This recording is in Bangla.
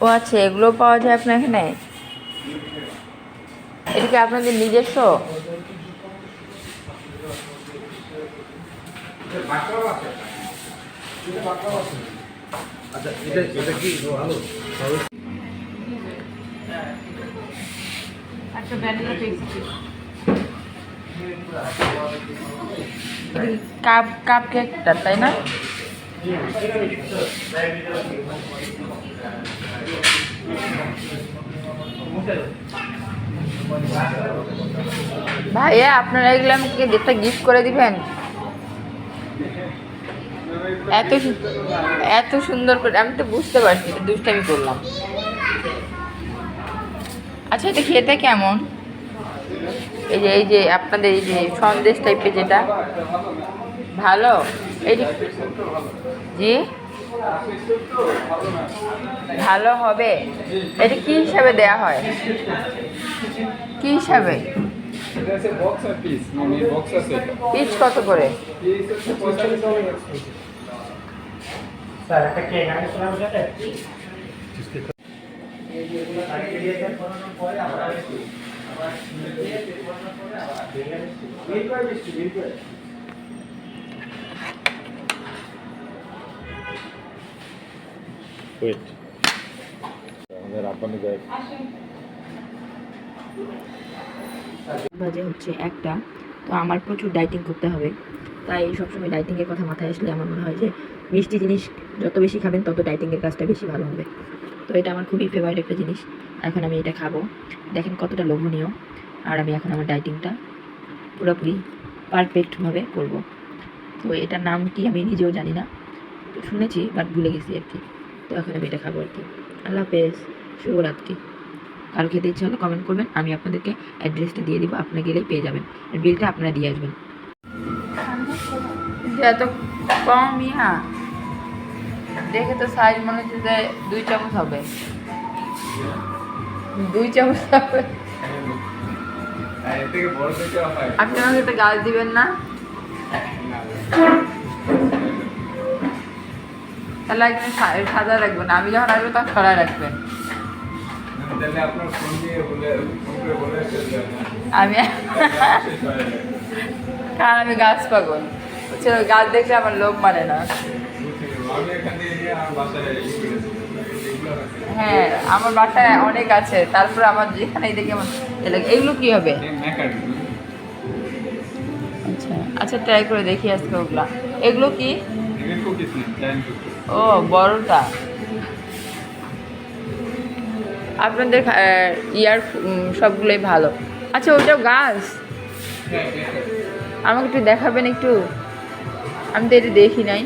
ও আচ্ছা, এগুলো পাওয়া যায় আপনার এখানে? এটা কি আপনাদের নিজস্ব? আচ্ছা, এটা কি ভালো? একটা ভ্যানিলা পেস্ট্রি, কাপ কেকটা, তাই না? ভাইয়া, আপনারা এগুলো আমাকে একটা গিফট করে দিবেন? এত সুন্দর করে আমি তো বুঝতে পারছি, এটা দুষ্টামি করলাম। আচ্ছা, এটা খেতে কেমন? এই যে আপনাদের এই যে সন্দেশ টাইপের যেটা, ভালো? এই জি, ভালো হবে। এটা কি হিসাবে দেয়া হয়? কি হিসাবে? পিস কত করে? ওয়েট, আমাদের আব্বানি যায়। বাজে হচ্ছে একটা। তো আমার প্রচুর ডাইটিং করতে হবে, তাই সবসময় ডাইটিংয়ের কথা মাথায় আসলে আমার মনে হয় যে মিষ্টি জিনিস যত বেশি খাবেন তত ডাইটিংয়ের কাজটা বেশি ভালো হবে। তো এটা আমার খুবই ফেভারিট একটা জিনিস। এখন আমি এটা খাবো, দেখেন কতটা লোভনীয়। আর আমি এখন আমার ডাইটিংটা পুরোপুরি পারফেক্টভাবে করব। তো এটার নাম কি আমি নিজেও জানি না, তো শুনেছি বাট ভুলে গেছি আর কি। তো এখন আমি এটা খাবো আর কি। আল্লাহ হাফেজ, শুভরাত্রি। কারো খেতে ইচ্ছা হলে কমেন্ট করবেন, আমি আপনাদেরকে অ্যাড্রেসটা দিয়ে দিব, আপনারা গেলেই পেয়ে যাবেন। আর বিলটা আপনারা দিয়ে আসবেন। এত কম ইহা দেখে তো সাইজ মনে হচ্ছে যে 2 চামচ হবে। 2 চামচ হবে। আপনি আমাকে একটা গাছ দিবেন না? তাহলে একদিন সাজা রাখবেন, আমি যখন আসবো তখন সরাই রাখবেন। আমি কারণ আমি গাছ পাগল, বুঝছেন? গাছ দেখলে আমার লোভ মানে না। হ্যাঁ, আমার বাসায় অনেক আছে, তারপরে আমার যেখানেই দেখি আমার এগুলো কি হবে? আচ্ছা আচ্ছা, ট্রাই করে দেখি আজকে ওগুলা। এগুলো কি? ও, বড়টা। আপনাদের ইয়ার সবগুলোই ভালো। আচ্ছা, ওইটাও গাছ? আমাকে একটু দেখাবেন একটু, আমি তো এটা দেখি নাই।